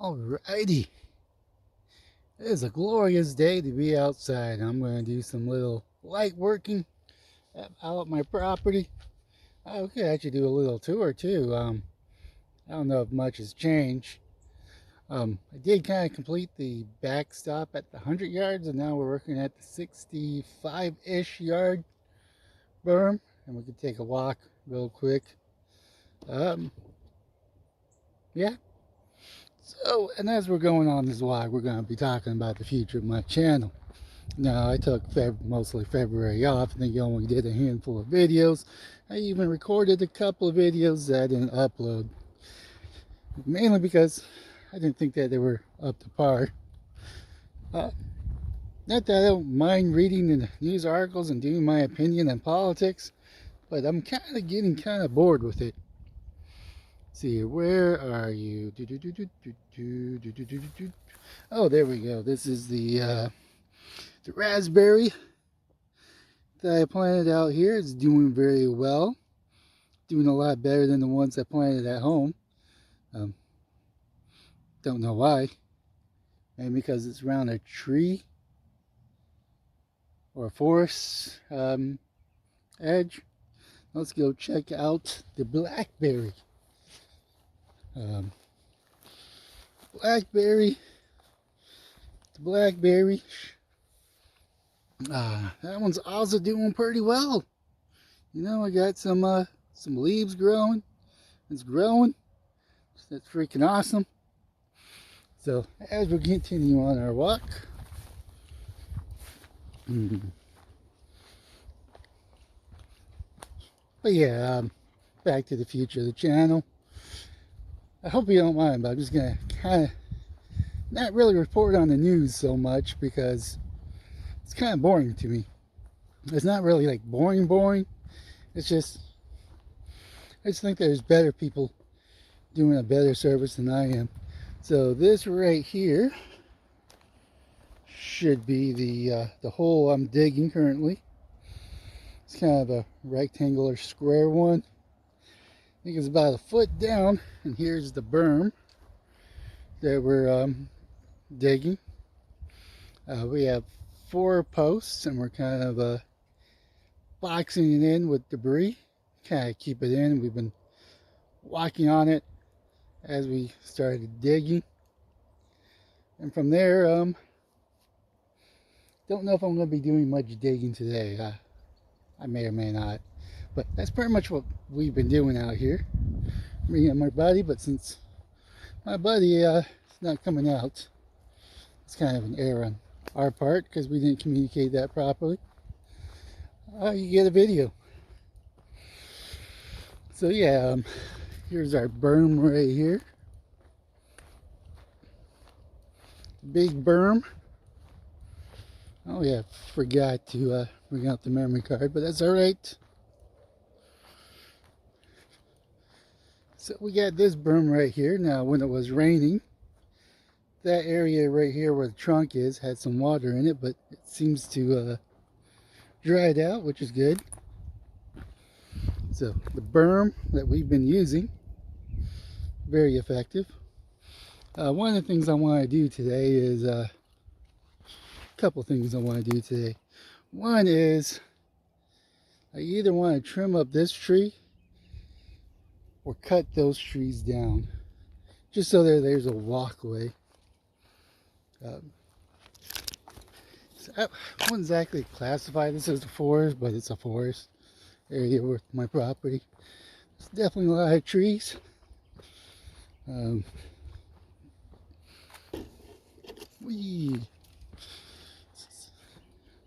Alrighty, it is a glorious day to be outside. I'm going to do some little light working out at my property. I could actually do a little tour too. I don't know if much has changed. I did kind of complete the backstop at the 100 yards, and now we're working at the 65-ish yard berm, and we can take a walk real quick. Um, yeah. So, and as we're going on this vlog, we're going to be talking about the future of my channel. Now, I took mostly February off. I think I only did a handful of videos. I even recorded a couple of videos that I didn't upload. Mainly because I didn't think that they were up to par. Not that I don't mind reading the news articles and doing my opinion on politics, but I'm kind of getting kind of bored with it. Let's see here, where are you? Oh, there we go. This is the raspberry that I planted out here. It's doing very well. Doing a lot better than the ones I planted at home. Don't know why. Maybe because it's around a tree or a forest edge. Let's go check out the blackberry. Blackberry. The blackberry. That one's also doing pretty well. You know, I got some leaves growing. It's growing. That's freaking awesome. So as we continue on our walk, but yeah, back to the future of the channel. I hope you don't mind, but I'm just gonna kind of not really report on the news so much because it's kind of boring to me. It's not really like boring. It's just I just think there's better people doing a better service than I am. So this right here should be the hole I'm digging currently. It's kind of a rectangular square one. I think it's about a foot down, and here's the berm that we're digging. We have 4 posts, and we're kind of boxing it in with debris, kind of keep it in. We've been walking on it as we started digging, and from there, don't know if I'm going to be doing much digging today. I may or may not, but that's pretty much what we've been doing out here. Me and my buddy, but since my buddy is not coming out, it's kind of an error on our part because we didn't communicate that properly. You get a video. So yeah, here's our berm right here. Big berm. Oh yeah, forgot to bring out the memory card, but that's all right. So we got this berm right here. Now, when it was raining, that area right here where the trunk is had some water in it, but it seems to dried out, which is good. So the berm that we've been using, very effective. One of the things I want to do today is a couple things I want to do today. One is I either want to trim up this tree or cut those trees down, just so there's a walkway. So I wouldn't exactly classify this as a forest, but it's a forest area with my property. There's definitely a lot of trees. We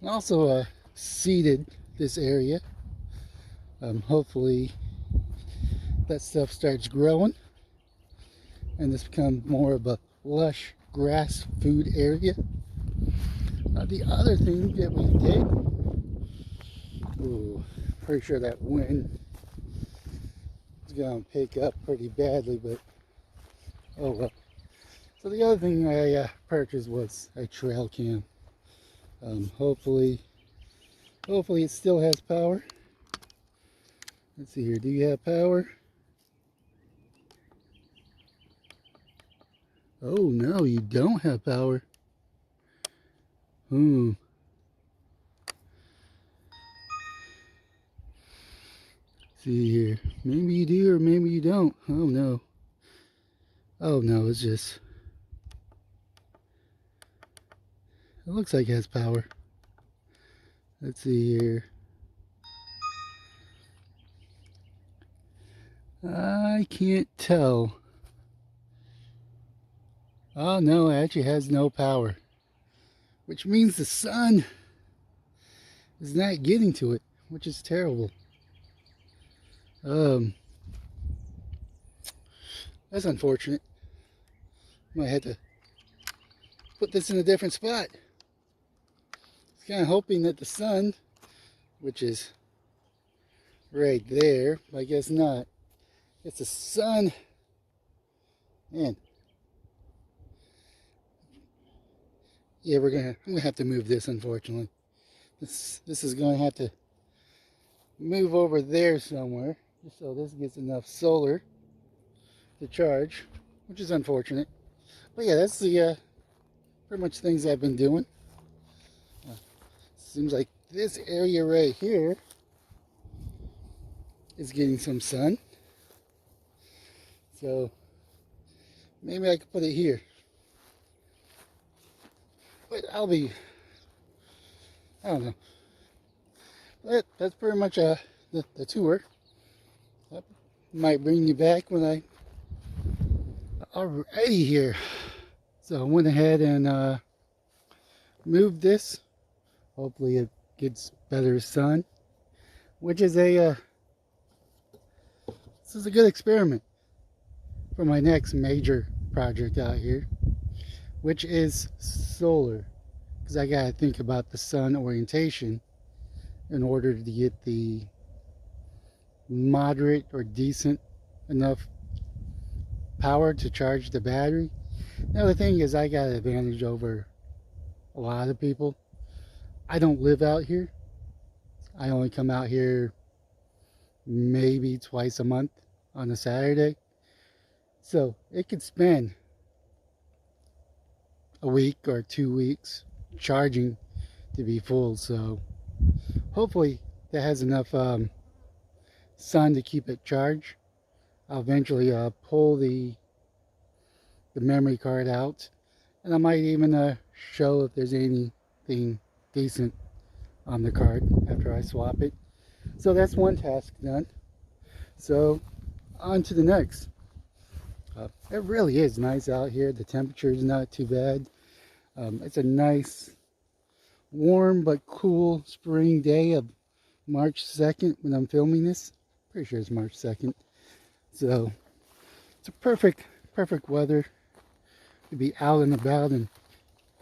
also seeded this area. Hopefully that stuff starts growing and this becomes more of a lush grass food area. The other thing that we did, pretty sure that wind is going to pick up pretty badly, but oh well. So the other thing I purchased was a trail cam. Hopefully it still has power. Let's see here, do you have power? Oh no, you don't have power. Hmm. See here. Maybe you do or maybe you don't. Oh no. Oh no, it's just... It looks like it has power. Let's see here. I can't tell. Oh no, it actually has no power. Which means the sun is not getting to it, which is terrible. Um, that's unfortunate. Might have to put this in a different spot. It's kind of hoping that the sun, which is right there, but I guess not. It's the sun. Man. Yeah, I'm gonna have to move this, unfortunately. This is gonna have to move over there somewhere, just so this gets enough solar to charge, which is unfortunate. But yeah, that's the pretty much things I've been doing. Seems like this area right here is getting some sun. So maybe I could put it here. But I don't know. But that's pretty much the tour. That might bring you back when I... Alrighty here. So I went ahead and moved this. Hopefully it gets better sun. Which is this is a good experiment for my next major project out here, which is solar, because I gotta think about the sun orientation in order to get the moderate or decent enough power to charge the battery. Now the thing is, I got an advantage over a lot of people. I don't live out here. I only come out here maybe twice a month on a Saturday. So it could spend a week or 2 weeks charging to be full. So hopefully that has enough sun to keep it charged. I'll eventually pull the memory card out, and I might even show if there's anything decent on the card after I swap it. So that's one task done. So on to the next. It really is nice out here. The temperature is not too bad. It's a nice warm but cool spring day of March 2nd when I'm filming this. Pretty sure it's March 2nd. So it's a perfect weather to be out and about and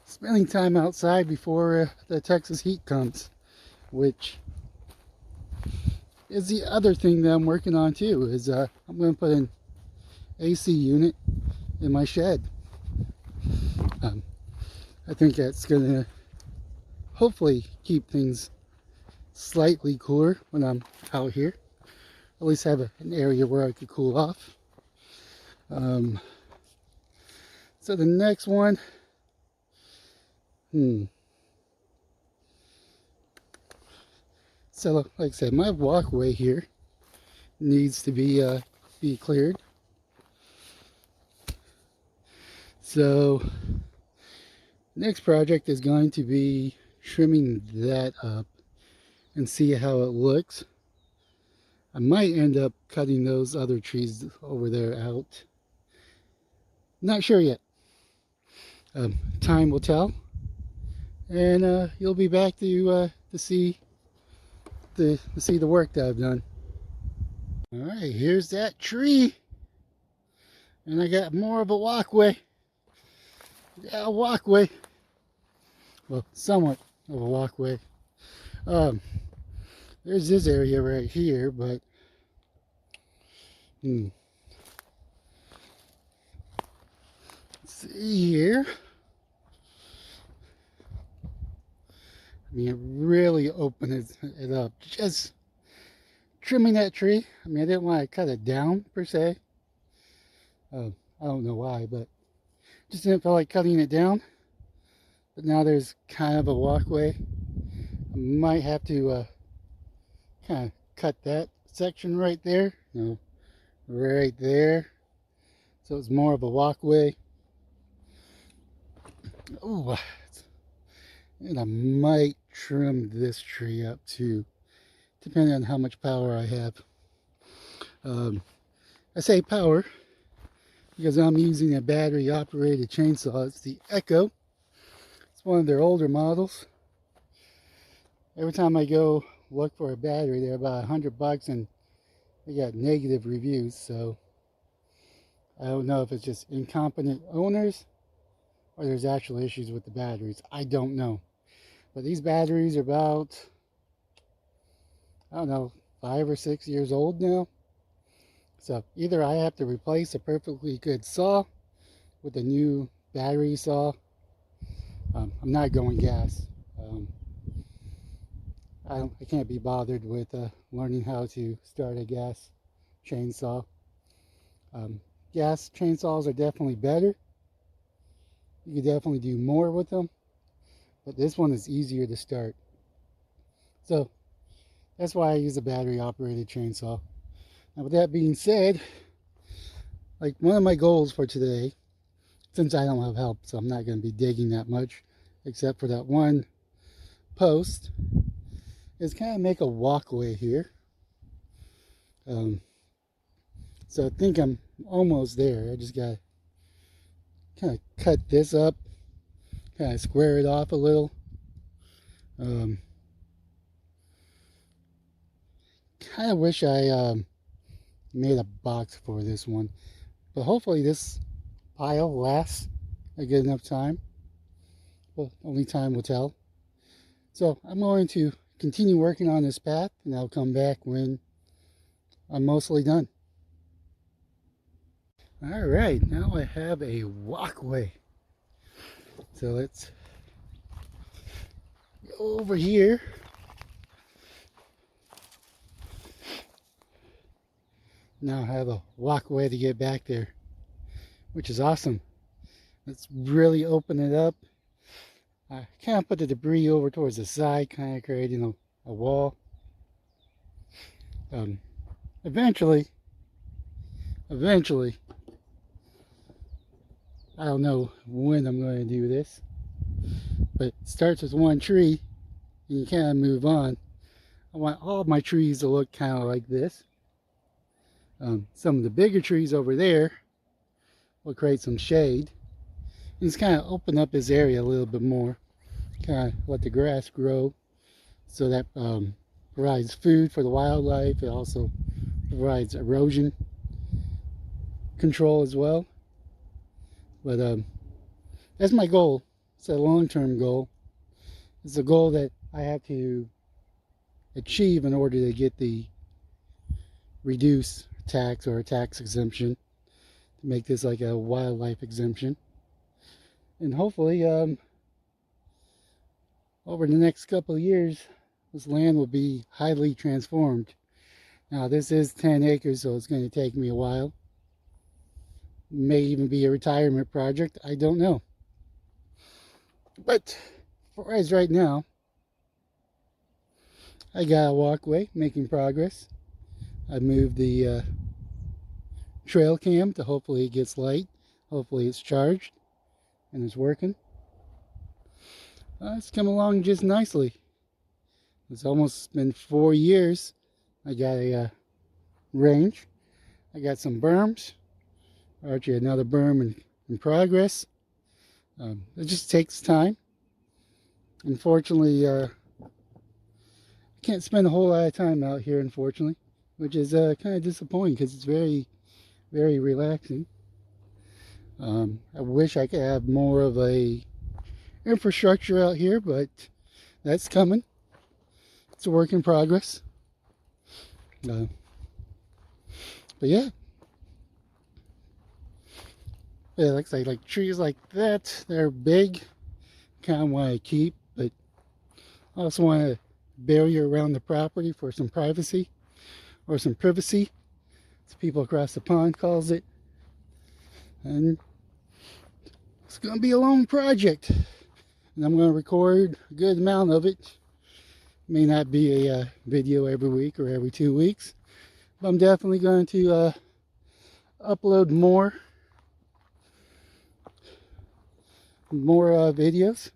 spending time outside before the Texas heat comes, which is the other thing that I'm working on too. Is I'm going to put an AC unit in my shed. I think that's going to hopefully keep things slightly cooler when I'm out here. At least have an area where I could cool off. So the next one, so like I said, my walkway here needs to be cleared. So next project is going to be trimming that up and see how it looks. I might end up cutting those other trees over there out. Not sure yet. Time will tell, and you'll be back to see the work that I've done. All right, here's that tree, and I got more of a walkway. Yeah, a walkway. Well, somewhat of a walkway. There's this area right here, but let's see here. I mean, it really opened it up. Just trimming that tree. I mean, I didn't want to cut it down per se. I don't know why, but Just didn't feel like cutting it down. But now there's kind of a walkway. I might have to kind of cut that section right there. No, right there. So it's more of a walkway. Oh, and I might trim this tree up too, depending on how much power I have. I say power because I'm using a battery operated chainsaw. It's the Echo. It's one of their older models. Every time I go look for a battery, they're about $100 and they got negative reviews. So I don't know if it's just incompetent owners or there's actual issues with the batteries. I don't know. But these batteries are about, I don't know, 5 or 6 years old now. So either I have to replace a perfectly good saw with a new battery saw. I'm not going gas. I can't be bothered with learning how to start a gas chainsaw. Gas chainsaws are definitely better. You can definitely do more with them, but this one is easier to start. So that's why I use a battery operated chainsaw. Now with that being said, like one of my goals for today, since I don't have help, so I'm not going to be digging that much, except for that one post, is kind of make a walkway here. So I think I'm almost there. I just got to kind of cut this up, kind of square it off a little. Kind of wish I made a box for this one, but hopefully this pile lasts a good enough time. Well, only time will tell. So I'm going to continue working on this path and I'll come back when I'm mostly done. All right, now I have a walkway. So let's go over here. Now I have a walkway to get back there, which is awesome. Let's really open it up. I kind of put the debris over towards the side, kind of creating a wall. Eventually, I don't know when I'm going to do this, but it starts with one tree and you kind of move on. I want all of my trees to look kind of like this. Some of the bigger trees over there will create some shade. And just kind of open up this area a little bit more. Kind of let the grass grow so that provides food for the wildlife. It also provides erosion control as well. But that's my goal. It's a long-term goal. It's a goal that I have to achieve in order to get the reduced tax or a tax exemption, to make this like a wildlife exemption. And hopefully over the next couple of years this land will be highly transformed. Now this is 10 acres, so it's going to take me a while. May even be a retirement project, I don't know. But for as right now, I got a walkway making progress. I moved the trail cam to hopefully it gets light. Hopefully it's charged and it's working. It's come along just nicely. It's almost been 4 years. I got a range. I got some berms. Actually, another berm in progress. It just takes time. Unfortunately, I can't spend a whole lot of time out here, unfortunately, which is kind of disappointing because it's very, very relaxing. I wish I could have more of a infrastructure out here, but that's coming. It's a work in progress. But yeah. Yeah, like trees like that, they're big. Kind of want to keep, but I also want a barrier around the property for some privacy, or some privacy, as people across the pond calls it. And It's going to be a long project, and I'm going to record a good amount of it. May not be a video every week or every 2 weeks, but I'm definitely going to upload more videos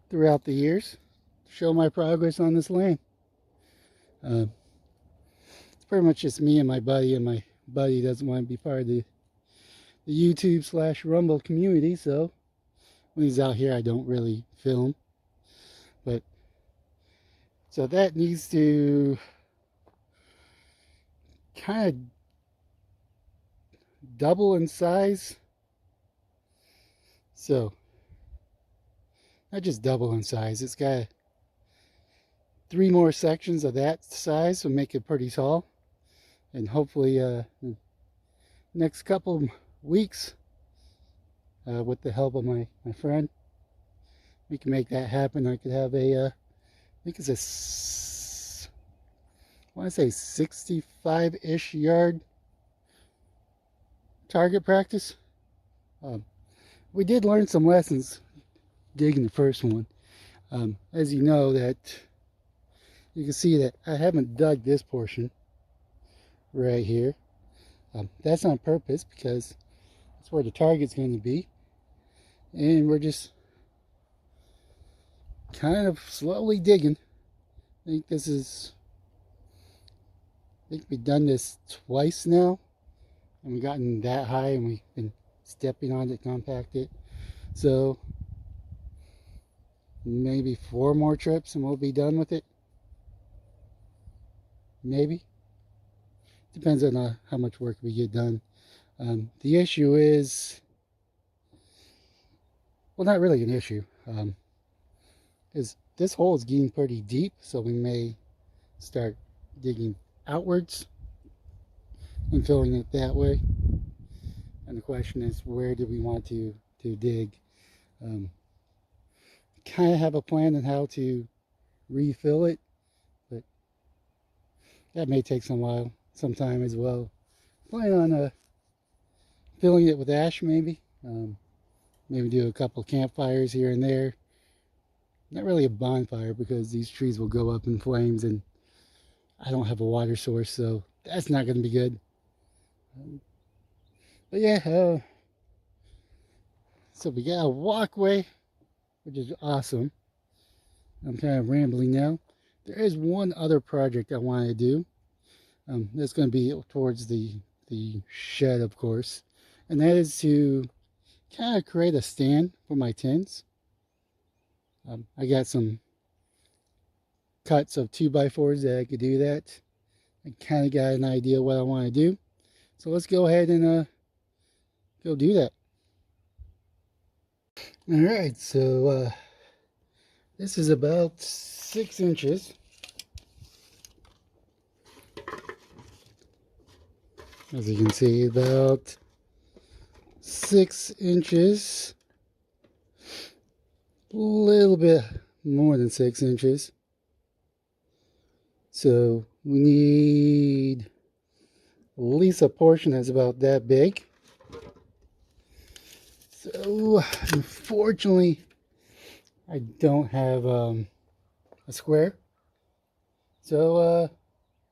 throughout the years to show my progress on this land. It's pretty much just me and my buddy doesn't want to be part of the YouTube/Rumble community, so when he's out here I don't really film. But so that needs to kind of double in size. So not just double in size, it's got 3 more sections of that size will make it pretty tall. And hopefully next couple weeks, with the help of my friend, we can make that happen. I could have a I think it's I want to say 65-ish yard target practice. We did learn some lessons digging the first one. As you know, that you can see that I haven't dug this portion right here. That's on purpose because that's where the target's going to be, and we're just kind of slowly digging. I think we've done this twice now, and we've gotten that high, and we've been stepping on it, compact it. So maybe 4 more trips and we'll be done with it. Maybe. Depends on how much work we get done. The issue is, well, not really an issue, is this hole is getting pretty deep, so we may start digging outwards and filling it that way. And the question is, where do we want to dig? Kind of have a plan on how to refill it, but that may take some time as well. Plan on filling it with ash, maybe. Maybe do a couple campfires here and there. Not really a bonfire because these trees will go up in flames, and I don't have a water source, so that's not going to be good. But yeah, so we got a walkway, which is awesome. I'm kind of rambling now. There is one other project I want to do. That's going to be towards the shed, of course, and that is to kind of create a stand for my tins. I got some cuts of 2x4s that I could do that. I kind of got an idea what I want to do, so let's go ahead and go do that. All right, so this is about 6 inches. As you can see, about 6 inches, a little bit more than 6 inches. So we need at least a portion that's about that big. So unfortunately, I don't have a square. So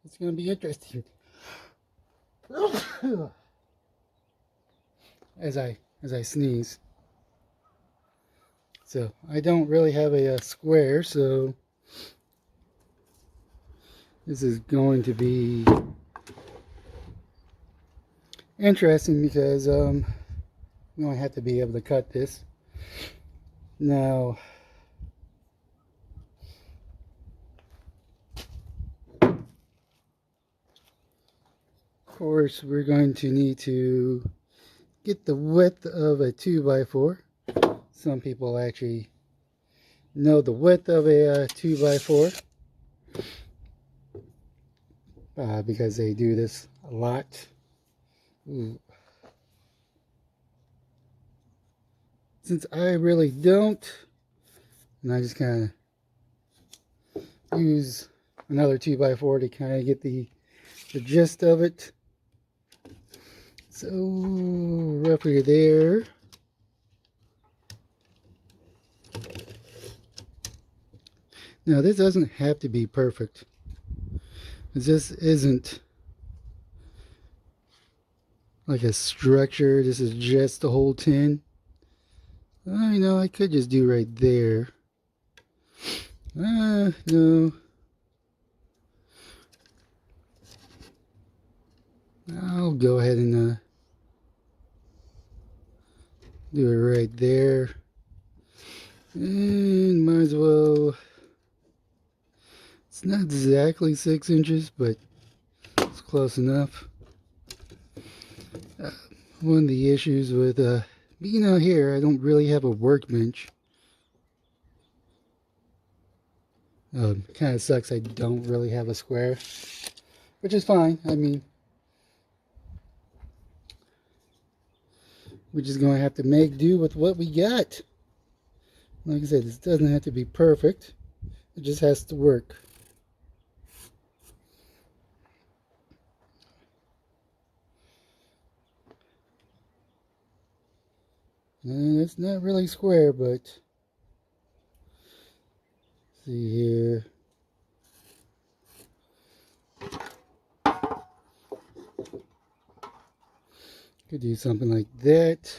it's going to be interesting. as I sneeze. So I don't really have a square, so this is going to be interesting because we only have to be able to cut this. Now, of course, we're going to need to get the width of a 2x4. Some people actually know the width of a 2x4 because they do this a lot. Ooh. Since I really don't, and I just kind of use another 2x4 to kind of get the gist of it. So roughly there. Now this doesn't have to be perfect. This isn't like a structure. This is just the whole tin. You know, I could just do right there. No. I'll go ahead and do it right there. And might as well. It's not exactly 6 inches, but it's close enough. One of the issues with being out here, I don't really have a workbench. Kind of sucks I don't really have a square, which is fine. I mean, we're just going to have to make do with what we got. Like I said, this doesn't have to be perfect. It just has to work. And it's not really square, but see here. Could do something like that.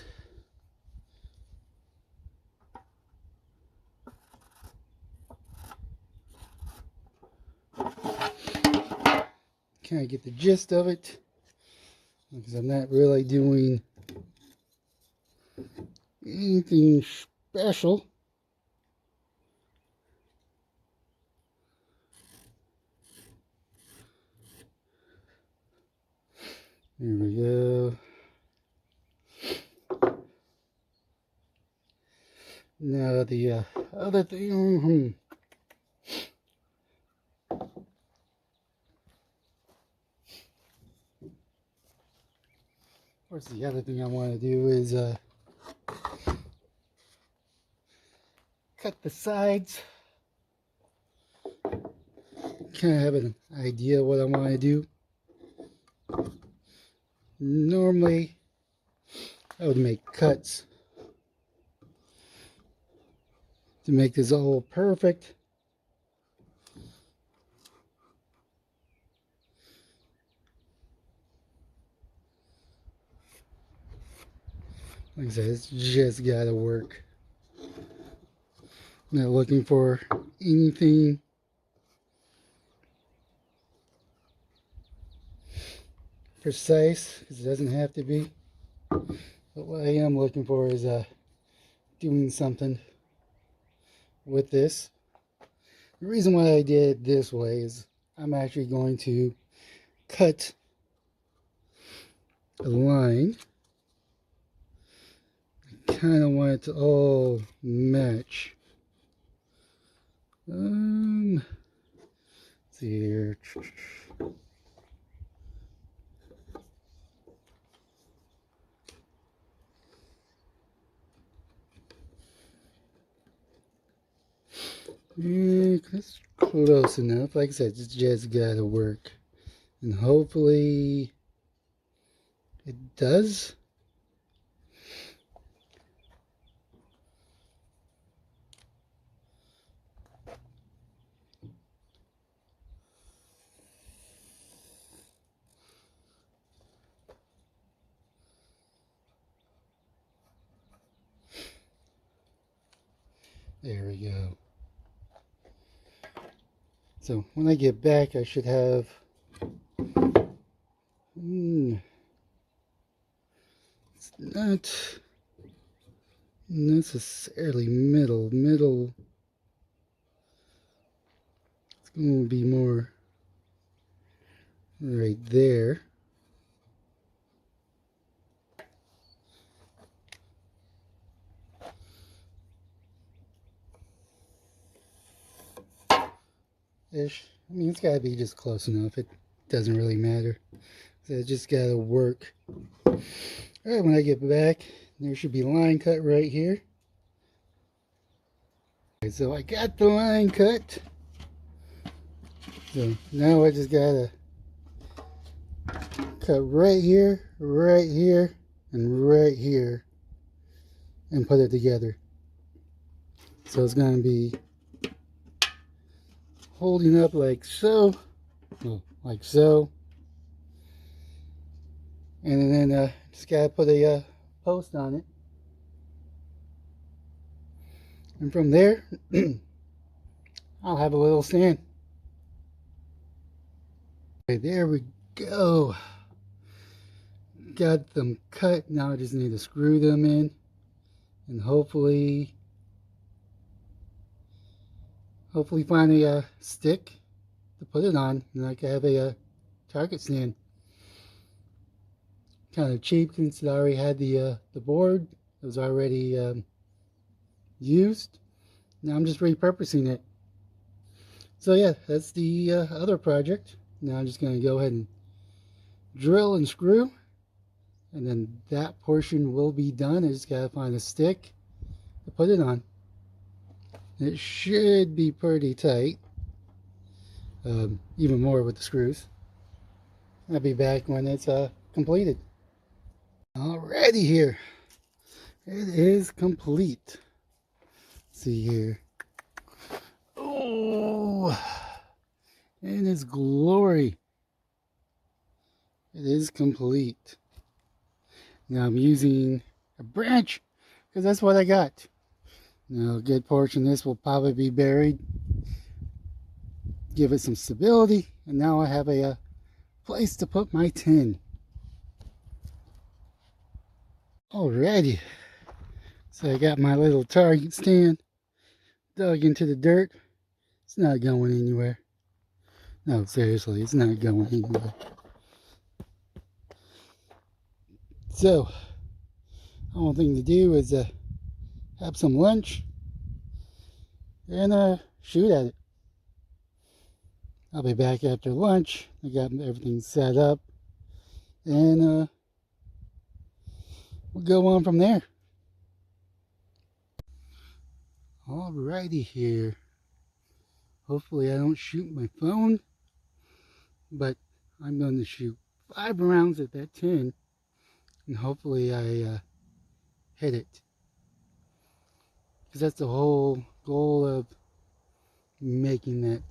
Kind of get the gist of it, because I'm not really doing anything special. There we go. Now the other thing. Of course, the other thing I want to do is cut the sides. Kind of have an idea what I want to do. Normally, I would make cuts to make this all perfect. Like I said, it's just gotta work. Not looking for anything precise, because it doesn't have to be. But what I am looking for is doing something with this. The reason why I did it this way is I'm actually going to cut a line. I kind of want it to all match. Let's see here. Yeah, that's close enough. Like I said, it's just gotta work. And hopefully it does. There we go. So when I get back, I should have it's not necessarily middle. It's going to be more right there. Ish. I mean, it's got to be just close enough. It doesn't really matter. So it just got to work. All right, when I get back, there should be a line cut right here. Okay, so I got the line cut. So now I just got to cut right here, and right here, and put it together. So it's going to be holding up like so, well, like so, and then just gotta put a post on it, and from there I'll have a little stand. Okay, there we go. Got them cut. Now I just need to screw them in, and hopefully find a stick to put it on, and I can have a target stand. Kind of cheap since I already had the board. It was already used. Now I'm just repurposing it. So yeah, that's the other project. Now I'm just going to go ahead and drill and screw, and then that portion will be done. I just got to find a stick to put it on. It should be pretty tight, even more with the screws. I'll be back when it's completed. Alrighty here, it is complete. Let's see here. Oh, in its glory, it is complete. Now I'm using a branch because that's what I got. Now a good portion of this will probably be buried, give it some stability, and now I have a place to put my tin. Alrighty, so I got my little target stand dug into the dirt. It's not going anywhere. No, seriously, it's not going anywhere. So, only thing to do is have some lunch and shoot at it. I'll be back after lunch. I got everything set up, and we'll go on from there. Alrighty here. Hopefully I don't shoot my phone, but I'm going to shoot 5 rounds at that tin, and hopefully I hit it. Because that's the whole goal of making that.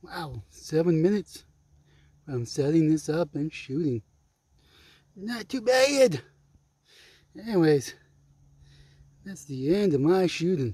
Wow, 7 minutes from setting this up and shooting. Not too bad. Anyways, that's the end of my shooting.